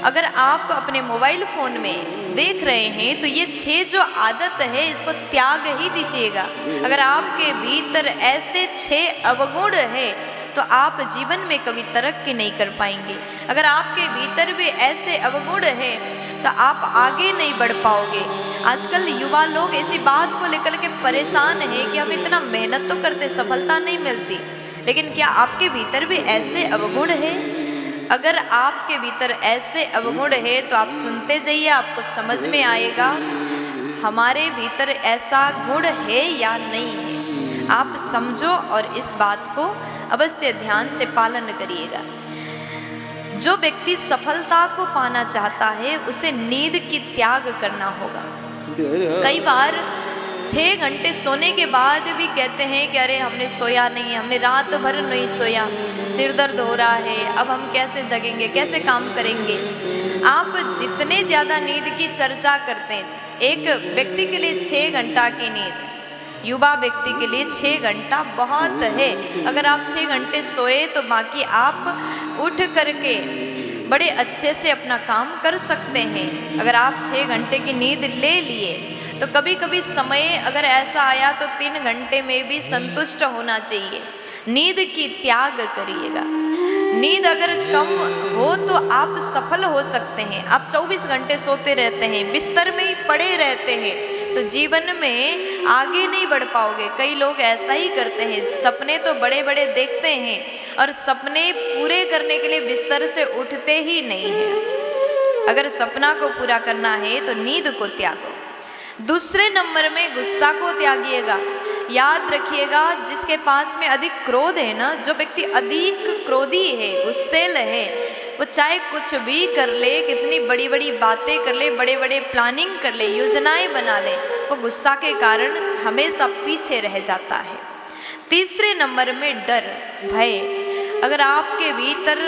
अगर आप अपने मोबाइल फ़ोन में देख रहे हैं तो ये 6 जो आदत है इसको त्याग ही दीजिएगा। अगर आपके भीतर ऐसे 6 अवगुण है तो आप जीवन में कभी तरक्की नहीं कर पाएंगे। अगर आपके भीतर भी ऐसे अवगुण है तो आप आगे नहीं बढ़ पाओगे। आजकल युवा लोग इसी बात को लेकर के परेशान है कि हम इतना मेहनत तो करते, सफलता नहीं मिलती, लेकिन क्या आपके भीतर भी ऐसे अवगुण है? अगर आपके भीतर ऐसे अवगुण है तो आप सुनते जाइए, आपको समझ में आएगा हमारे भीतर ऐसा गुण है या नहीं है। आप समझो और इस बात को अवश्य ध्यान से पालन करिएगा। जो व्यक्ति सफलता को पाना चाहता है उसे नींद की त्याग करना होगा। कई बार 6 घंटे सोने के बाद भी कहते हैं कि अरे हमने सोया नहीं, हमने रात भर नहीं सोया, सिर दर्द हो रहा है, अब हम कैसे जगेंगे, कैसे काम करेंगे। आप जितने ज़्यादा नींद की चर्चा करते हैं, एक व्यक्ति के लिए 6 घंटा की नींद, युवा व्यक्ति के लिए 6 घंटा बहुत है। अगर आप 6 घंटे सोए तो बाकी आप उठ करके बड़े अच्छे से अपना काम कर सकते हैं। अगर आप 6 घंटे की नींद ले लिए तो कभी कभी समय अगर ऐसा आया तो 3 घंटे में भी संतुष्ट होना चाहिए। नींद की त्याग करिएगा। नींद अगर कम हो तो आप सफल हो सकते हैं। आप 24 घंटे सोते रहते हैं, बिस्तर में ही पड़े रहते हैं तो जीवन में आगे नहीं बढ़ पाओगे। कई लोग ऐसा ही करते हैं, सपने तो बड़े बड़े देखते हैं और सपने पूरे करने के लिए बिस्तर से उठते ही नहीं हैं। अगर सपना को पूरा करना है तो नींद को त्यागो। दूसरे नंबर में गुस्सा को त्यागिएगा। याद रखिएगा, जिसके पास में अधिक क्रोध है ना, जो व्यक्ति अधिक क्रोधी है, गुस्सैल है, वो चाहे कुछ भी कर ले, कितनी बड़ी बड़ी बातें कर ले, बड़े बड़े प्लानिंग कर ले, योजनाएं बना ले, वो गुस्सा के कारण हमेशा पीछे रह जाता है। तीसरे नंबर में डर, भय। अगर आपके भीतर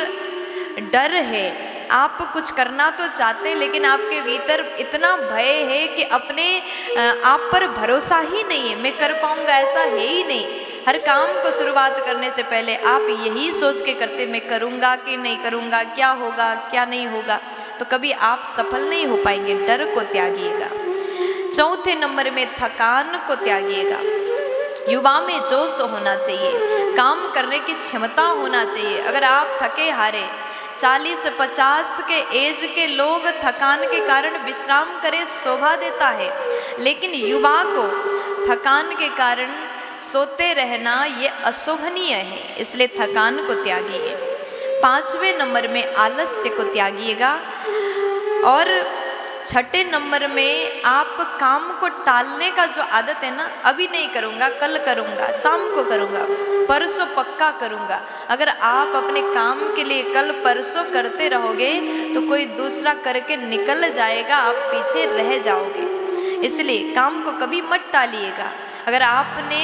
डर है, आप कुछ करना तो चाहते हैं लेकिन आपके भीतर इतना भय है कि अपने आप पर भरोसा ही नहीं है, मैं कर पाऊंगा, ऐसा है ही नहीं। हर काम को शुरुआत करने से पहले आप यही सोच के करते, मैं करूंगा कि नहीं करूंगा, क्या होगा क्या नहीं होगा, तो कभी आप सफल नहीं हो पाएंगे। डर को त्यागिएगा। चौथे नंबर में थकान को त्यागिएगा। युवा में जोश होना चाहिए, काम करने की क्षमता होना चाहिए। अगर आप थके हारे, 40-50 के एज के लोग थकान के कारण विश्राम करें शोभा देता है, लेकिन युवा को थकान के कारण सोते रहना ये अशोभनीय है, इसलिए थकान को त्यागिए। 5वें नंबर में आलस्य को त्यागिएगा। और 6ठे नंबर में आप काम को टालने का जो आदत है ना, अभी नहीं करूँगा, कल करूँगा, शाम को करूँगा, परसों पक्का करूँगा। अगर आप अपने काम के लिए कल परसों करते रहोगे तो कोई दूसरा करके निकल जाएगा, आप पीछे रह जाओगे। इसलिए काम को कभी मत टालिएगा। अगर आपने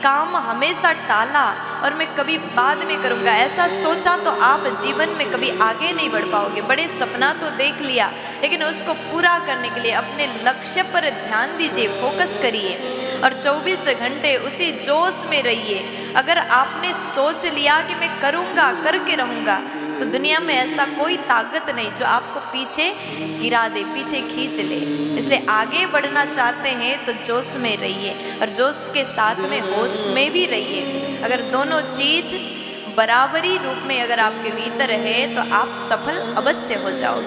काम हमेशा टाला और मैं कभी बाद में करूँगा ऐसा सोचा तो आप जीवन में कभी आगे नहीं बढ़ पाओगे। बड़े सपना तो देख लिया लेकिन उसको पूरा करने के लिए अपने लक्ष्य पर ध्यान दीजिए, फोकस करिए और 24 घंटे उसी जोश में रहिए। अगर आपने सोच लिया कि मैं करूँगा, करके रहूँगा, तो दुनिया में ऐसा कोई ताकत नहीं जो आपको पीछे गिरा दे, पीछे खींच ले। इसलिए आगे बढ़ना चाहते हैं तो जोश में रहिए और जोश के साथ में होश में भी रहिए। अगर दोनों चीज बराबरी रूप में अगर आपके भीतर है तो आप सफल अवश्य हो जाओगे।